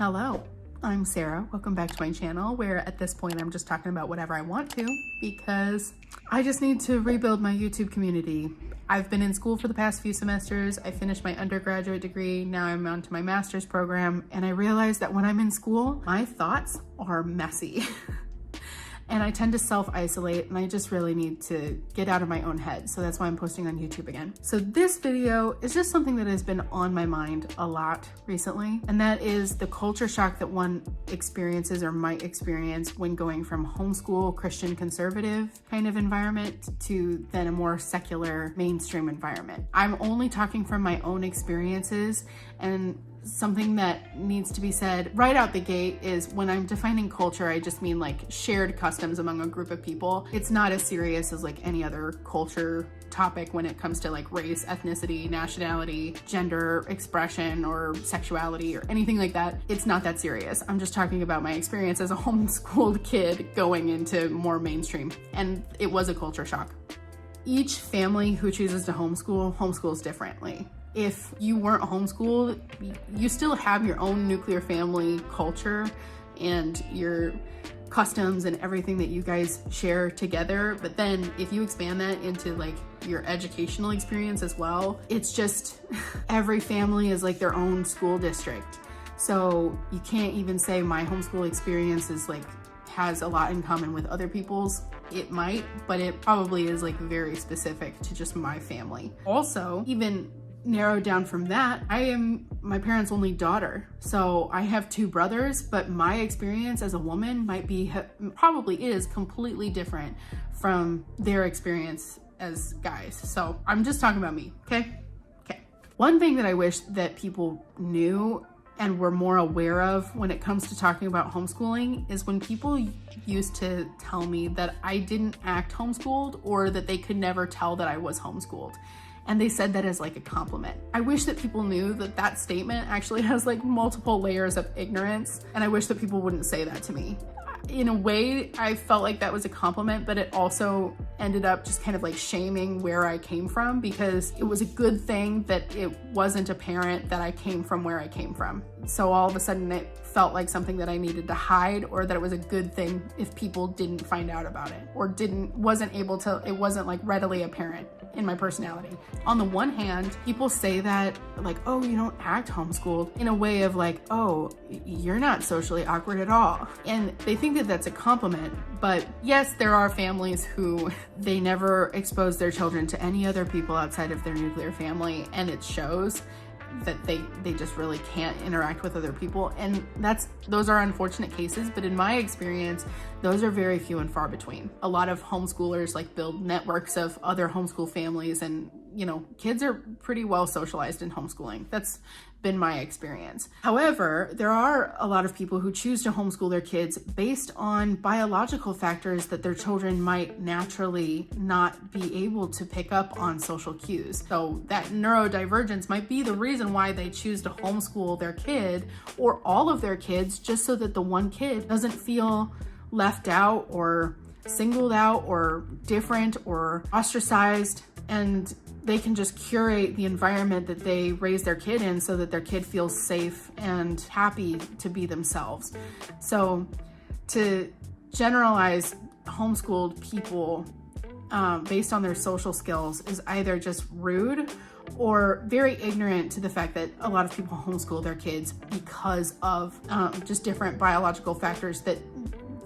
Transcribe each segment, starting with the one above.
Hello, I'm Sarah. Welcome back to my channel, where at this point I'm just talking about whatever I want to because I just need to rebuild my YouTube community. I've been in school for the past few semesters. I finished my undergraduate degree. Now I'm on to my master's program, and I realized that when I'm in school, my thoughts are messy. And I tend to self-isolate, and I just really need to get out of my own head. So that's why I'm posting on YouTube again. So this video is just something that has been on my mind a lot recently, and that is the culture shock that one experiences or might experience when going from homeschool, Christian conservative kind of environment to then a more secular mainstream environment. I'm only talking from my own experiences, and something that needs to be said right out the gate is when I'm defining culture, I just mean like shared customs among a group of people. It's not as serious as like any other culture topic when it comes to like race, ethnicity, nationality, gender expression, or sexuality, or anything like that. It's not that serious. I'm just talking about my experience as a homeschooled kid going into more mainstream, and it was a culture shock. Each family who chooses to homeschool homeschools differently. If you weren't homeschooled, you still have your own nuclear family culture and your customs and everything that you guys share together. But then if you expand that into like your educational experience as well, it's just every family is like their own school district. So you can't even say my homeschool experience is like has a lot in common with other people's. It might, but it probably is like very specific to just my family. Also, even narrowed down from that, I am my parents' only daughter. So I have two brothers, but my experience as a woman probably is completely different from their experience as guys. So I'm just talking about me, okay? Okay. One thing that I wish that people knew and were more aware of when it comes to talking about homeschooling is when people used to tell me that I didn't act homeschooled or that they could never tell that I was homeschooled. And they said that as like a compliment. I wish that people knew that that statement actually has like multiple layers of ignorance, and I wish that people wouldn't say that to me. In a way, I felt like that was a compliment, but it also ended up just kind of like shaming where I came from, because it was a good thing that it wasn't apparent that I came from where I came from. So all of a sudden it felt like something that I needed to hide, or that it was a good thing if people didn't find out about it, or it wasn't like readily apparent in my personality. On the one hand, people say that like, oh, you don't act homeschooled, in a way of like, oh, you're not socially awkward at all. And they think that that's a compliment. But yes, there are families who they never expose their children to any other people outside of their nuclear family, and it shows that they just really can't interact with other people. And those are unfortunate cases, but in my experience, those are very few and far between. A lot of homeschoolers like build networks of other homeschool families, and kids are pretty well socialized in homeschooling. That's been my experience. However, there are a lot of people who choose to homeschool their kids based on biological factors that their children might naturally not be able to pick up on social cues. So that neurodivergence might be the reason why they choose to homeschool their kid or all of their kids, just so that the one kid doesn't feel left out or singled out or different or ostracized, and they can just curate the environment that they raise their kid in so that their kid feels safe and happy to be themselves. So to generalize homeschooled people based on their social skills is either just rude or very ignorant to the fact that a lot of people homeschool their kids because of just different biological factors that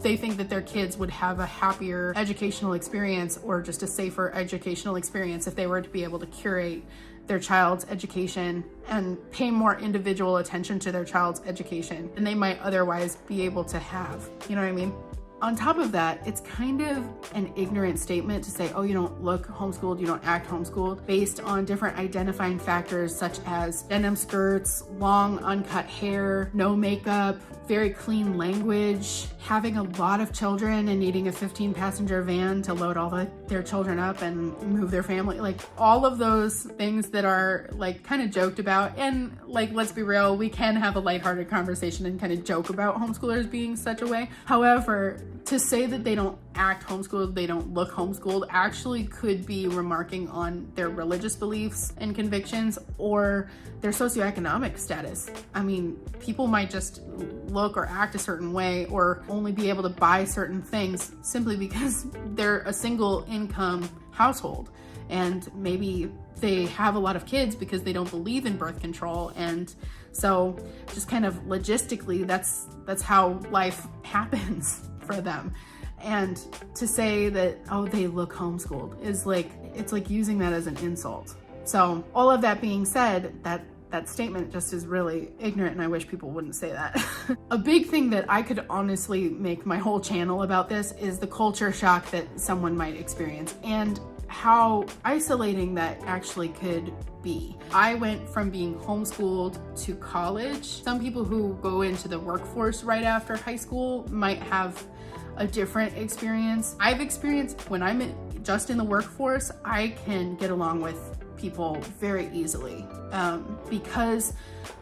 they think that their kids would have a happier educational experience or just a safer educational experience if they were to be able to curate their child's education and pay more individual attention to their child's education than they might otherwise be able to have. You know what I mean? On top of that, it's kind of an ignorant statement to say, oh, you don't look homeschooled, you don't act homeschooled, based on different identifying factors such as denim skirts, long uncut hair, no makeup, very clean language, having a lot of children and needing a 15-passenger van to load all their children up and move their family. Like all of those things that are like kind of joked about. And like, let's be real, we can have a lighthearted conversation and kind of joke about homeschoolers being such a way. However, to say that they don't act homeschooled, they don't look homeschooled, actually could be remarking on their religious beliefs and convictions or their socioeconomic status. I mean, people might just look or act a certain way or only be able to buy certain things simply because they're a single income household. And maybe they have a lot of kids because they don't believe in birth control. And so just kind of logistically, that's how life happens for them. And to say that, oh, they look homeschooled is like, it's like using that as an insult. So all of that being said, that statement just is really ignorant, and I wish people wouldn't say that. A big thing that I could honestly make my whole channel about this is the culture shock that someone might experience and how isolating that actually could be. I went from being homeschooled to college. Some people who go into the workforce right after high school might have a different experience. I've experienced when I'm just in the workforce, I can get along with people very easily because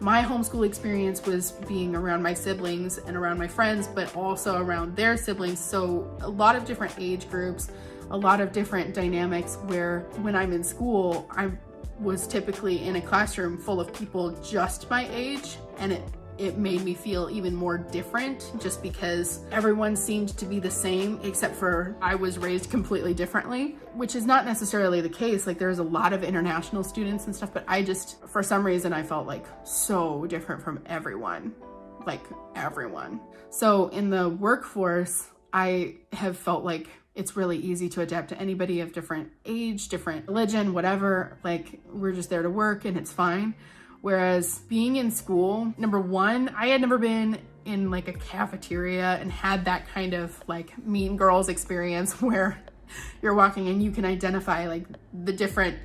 my homeschool experience was being around my siblings and around my friends, but also around their siblings. So a lot of different age groups, a lot of different dynamics where when I'm in school, I was typically in a classroom full of people just my age, and it made me feel even more different just because everyone seemed to be the same except for I was raised completely differently, which is not necessarily the case. Like there's a lot of international students and stuff, but I just, for some reason, I felt like so different from everyone, like everyone. So in the workforce, I have felt like it's really easy to adapt to anybody of different age, different religion, whatever. Like we're just there to work and it's fine. Whereas being in school, number one, I had never been in like a cafeteria and had that kind of like Mean Girls experience where you're walking and you can identify like the different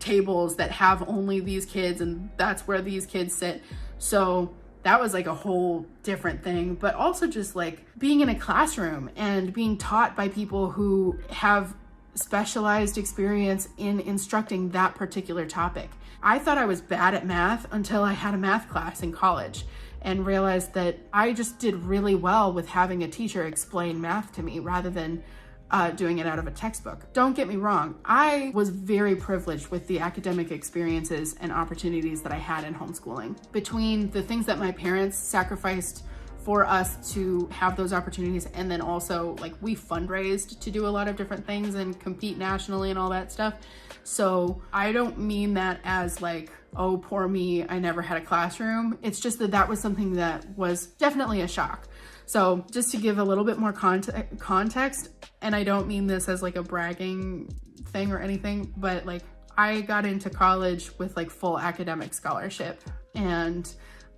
tables that have only these kids and that's where these kids sit. So that was like a whole different thing, but also just like being in a classroom and being taught by people who have specialized experience in instructing that particular topic. I thought I was bad at math until I had a math class in college and realized that I just did really well with having a teacher explain math to me rather than doing it out of a textbook. Don't get me wrong, I was very privileged with the academic experiences and opportunities that I had in homeschooling. Between the things that my parents sacrificed for us to have those opportunities, and then also like we fundraised to do a lot of different things and compete nationally and all that stuff. So I don't mean that as like, oh, poor me, I never had a classroom. It's just that was something that was definitely a shock. So just to give a little bit more context, and I don't mean this as like a bragging thing or anything, but like I got into college with like full academic scholarship and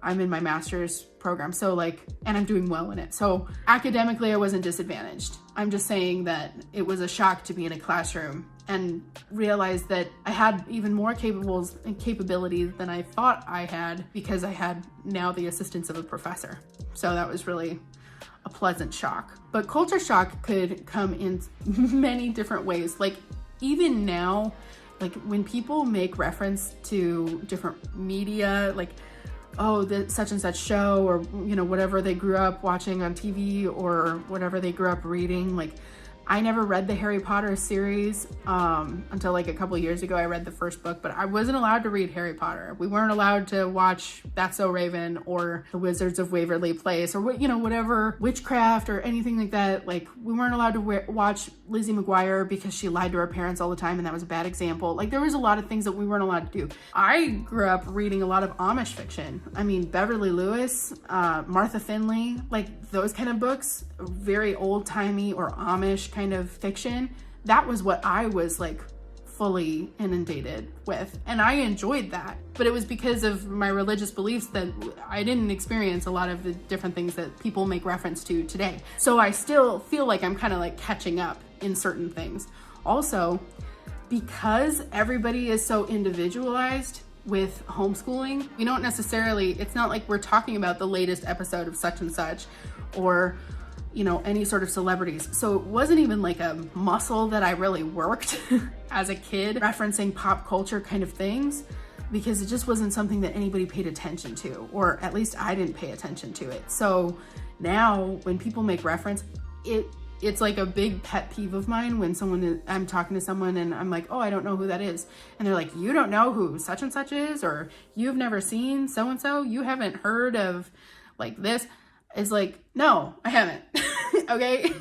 I'm in my master's program. So like, and I'm doing well in it. So academically, I wasn't disadvantaged. I'm just saying that it was a shock to be in a classroom and realize that I had even more capabilities than I thought I had because I had now the assistance of a professor. So that was really a pleasant shock. But culture shock could come in many different ways. Like even now, like when people make reference to different media, like, oh, the such and such show, or, you know, whatever they grew up watching on TV or whatever they grew up reading. Like, I never read the Harry Potter series until like a couple years ago. I read the first book, but I wasn't allowed to read Harry Potter. We weren't allowed to watch That's So Raven or The Wizards of Waverly Place or, you know, whatever, witchcraft or anything like that. Like, we weren't allowed to watch Lizzie McGuire because she lied to her parents all the time, and that was a bad example. Like, there was a lot of things that we weren't allowed to do. I grew up reading a lot of Amish fiction. I mean, Beverly Lewis, Martha Finley, like those kind of books, very old-timey or Amish kind of fiction. That was what I was like fully inundated with, and I enjoyed that. But it was because of my religious beliefs that I didn't experience a lot of the different things that people make reference to today. So I still feel like I'm kind of like catching up in certain things. Also, because everybody is so individualized with homeschooling, we don't necessarily, it's not like we're talking about the latest episode of such and such or, you know, any sort of celebrities. So it wasn't even like a muscle that I really worked as a kid, referencing pop culture kind of things, because it just wasn't something that anybody paid attention to, or at least I didn't pay attention to it. So now when people make reference, it it's like a big pet peeve of mine when I'm talking to someone and I'm like, oh, I don't know who that is. And they're like, you don't know who such and such is? Or you've never seen so-and-so? You haven't heard of like this? It's like, no, I haven't. Okay.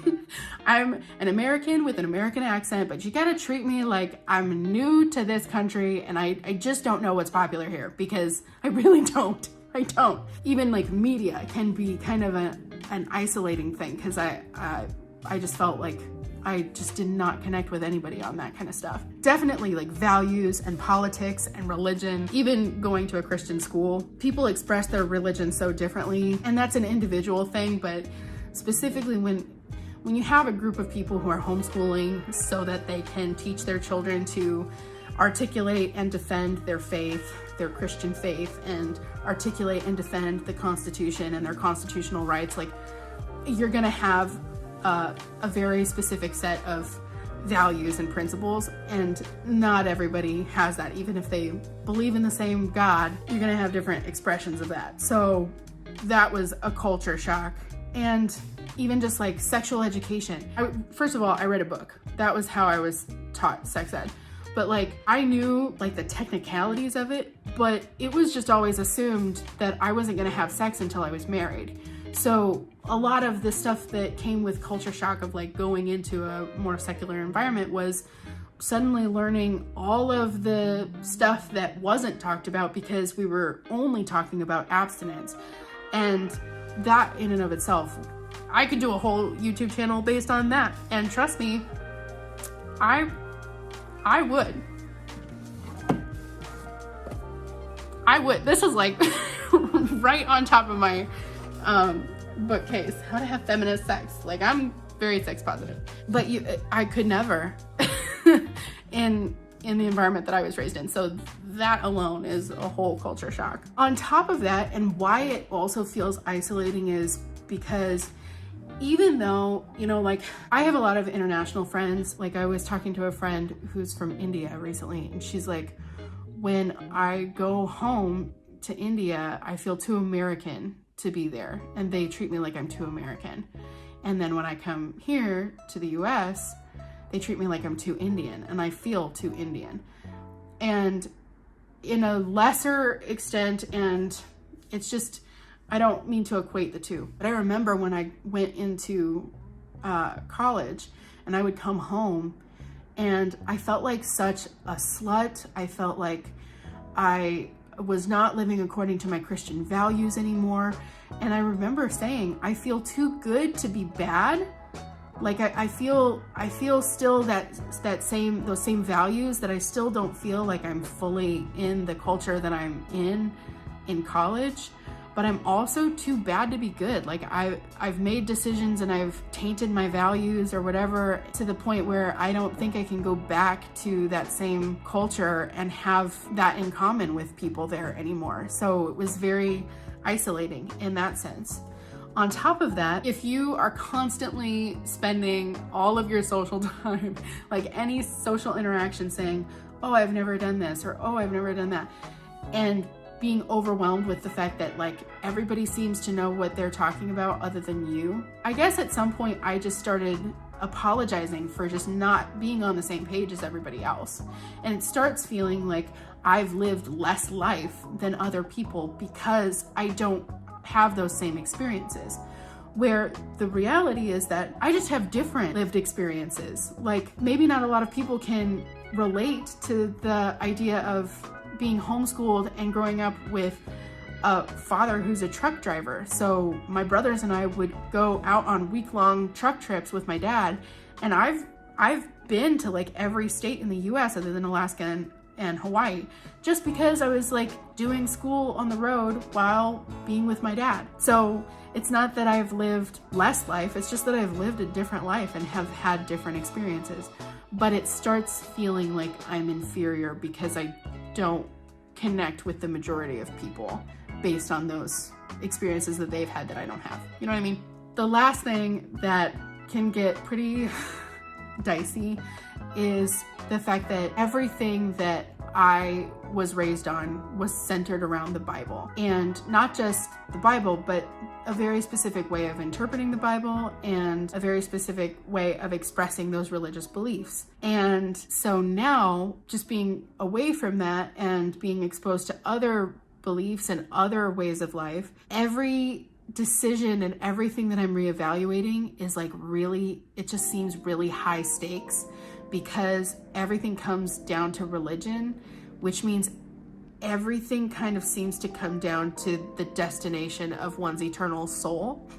I'm an American with an American accent, but you gotta treat me like I'm new to this country and I just don't know what's popular here, because I really don't. I don't. Even like media can be kind of an isolating thing, because I just felt like I just did not connect with anybody on that kind of stuff. Definitely like values and politics and religion, even going to a Christian school, people express their religion so differently, and that's an individual thing, but specifically when you have a group of people who are homeschooling so that they can teach their children to articulate and defend their faith, their Christian faith, and articulate and defend the Constitution and their constitutional rights, like you're gonna have a very specific set of values and principles, and not everybody has that. Even if they believe in the same God, you're gonna have different expressions of that. So that was a culture shock. And even just like sexual education. First of all, I read a book. That was how I was taught sex ed. But like, I knew like the technicalities of it, but it was just always assumed that I wasn't gonna have sex until I was married. So a lot of the stuff that came with culture shock of like going into a more secular environment was suddenly learning all of the stuff that wasn't talked about, because we were only talking about abstinence. And that in and of itself, I could do a whole YouTube channel based on that. And trust me, I would. This is like right on top of my bookcase. How to have feminist sex. Like, I'm very sex positive, but I could never in the environment that I was raised in. So that alone is a whole culture shock. On top of that, and why it also feels isolating, is because even though, you know, like I have a lot of international friends. Like I was talking to a friend who's from India recently, and she's like, when I go home to India, I feel too American to be there, and they treat me like I'm too American. And then when I come here to the US, they treat me like I'm too Indian, and I feel too Indian. And in a lesser extent, and it's just, I don't mean to equate the two, but I remember when I went into college and I would come home and I felt like such a slut. I felt like I was not living according to my Christian values anymore. And I remember saying, I feel too good to be bad. Like I feel still those same values, that I still don't feel like I'm fully in the culture that I'm in college, but I'm also too bad to be good. Like I've made decisions and I've tainted my values or whatever, to the point where I don't think I can go back to that same culture and have that in common with people there anymore. So it was very isolating in that sense. On top of that, if you are constantly spending all of your social time, like any social interaction, saying, oh, I've never done this, or oh, I've never done that, and being overwhelmed with the fact that like everybody seems to know what they're talking about other than you, I guess at some point I just started apologizing for just not being on the same page as everybody else. And it starts feeling like I've lived less life than other people because I don't have those same experiences, where the reality is that I just have different lived experiences. Like maybe not a lot of people can relate to the idea of being homeschooled and growing up with a father who's a truck driver. So my brothers and I would go out on week-long truck trips with my dad, and I've been to like every state in the US other than Alaska and Hawaii, just because I was like doing school on the road while being with my dad. So it's not that I've lived less life, it's just that I've lived a different life and have had different experiences. But it starts feeling like I'm inferior because I don't connect with the majority of people based on those experiences that they've had that I don't have. You know what I mean? The last thing that can get pretty dicey is the fact that everything that I was raised on was centered around the Bible, and not just the Bible, but a very specific way of interpreting the Bible and a very specific way of expressing those religious beliefs. And so now, just being away from that and being exposed to other beliefs and other ways of life, every decision and everything that I'm reevaluating is like really, it just seems really high stakes, because everything comes down to religion, which means everything kind of seems to come down to the destination of one's eternal soul.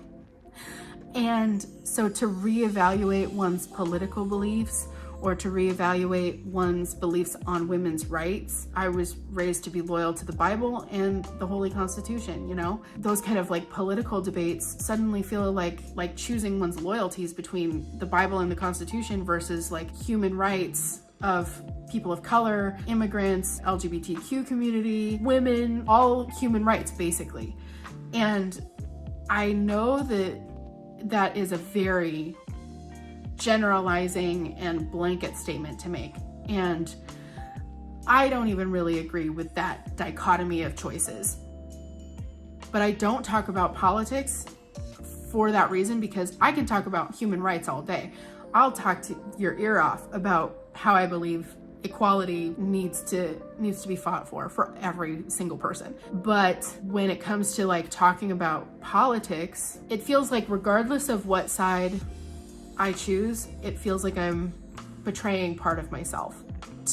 And so to reevaluate one's political beliefs, or to reevaluate one's beliefs on women's rights. I was raised to be loyal to the Bible and the Holy Constitution, you know? Those kind of like political debates suddenly feel like choosing one's loyalties between the Bible and the Constitution versus like human rights of people of color, immigrants, LGBTQ community, women, all human rights basically. And I know that is a very generalizing and blanket statement to make. And I don't even really agree with that dichotomy of choices. But I don't talk about politics for that reason, because I can talk about human rights all day. I'll talk to your ear off about how I believe equality needs to be fought for every single person. But when it comes to like talking about politics, it feels like regardless of what side I choose, it feels like I'm betraying part of myself.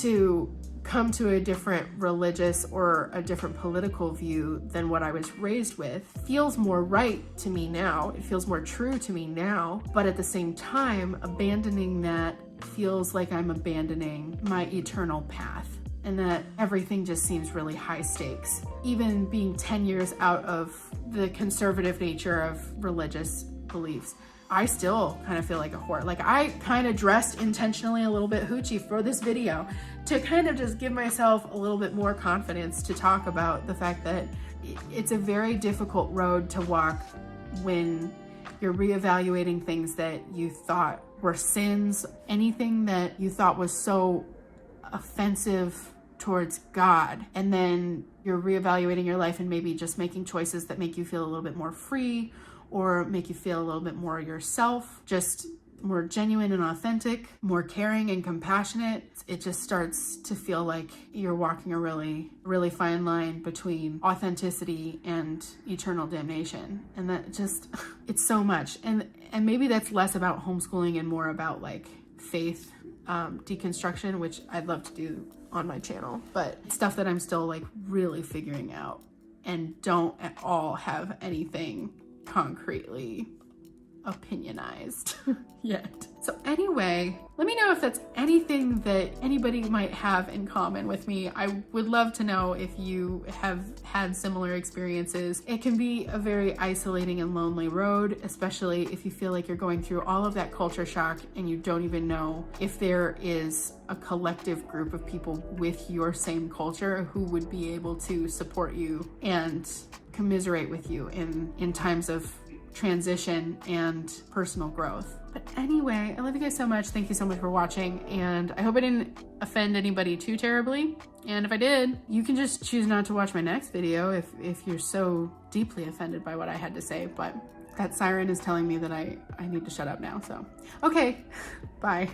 To come to a different religious or a different political view than what I was raised with feels more right to me now. It feels more true to me now. But at the same time, abandoning that feels like I'm abandoning my eternal path, and that everything just seems really high stakes. Even being 10 years out of the conservative nature of religious beliefs, I still kind of feel like a whore. Like, I kind of dressed intentionally a little bit hoochie for this video to kind of just give myself a little bit more confidence to talk about the fact that it's a very difficult road to walk when you're reevaluating things that you thought were sins, anything that you thought was so offensive towards God, and then you're reevaluating your life and maybe just making choices that make you feel a little bit more free, or make you feel a little bit more yourself, just more genuine and authentic, more caring and compassionate. It just starts to feel like you're walking a really, really fine line between authenticity and eternal damnation. And that just, it's so much. And maybe that's less about homeschooling and more about like faith deconstruction, which I'd love to do on my channel, but it's stuff that I'm still like really figuring out and don't at all have anything concretely opinionized yet. So anyway, let me know if that's anything that anybody might have in common with me. I would love to know if you have had similar experiences. It can be a very isolating and lonely road, especially if you feel like you're going through all of that culture shock and you don't even know if there is a collective group of people with your same culture who would be able to support you and commiserate with you in times of transition and personal growth. But anyway, I love you guys so much. Thank you so much for watching, and I hope I didn't offend anybody too terribly. And if I did, you can just choose not to watch my next video if you're so deeply offended by what I had to say. But that siren is telling me that I need to shut up now. So, okay, bye.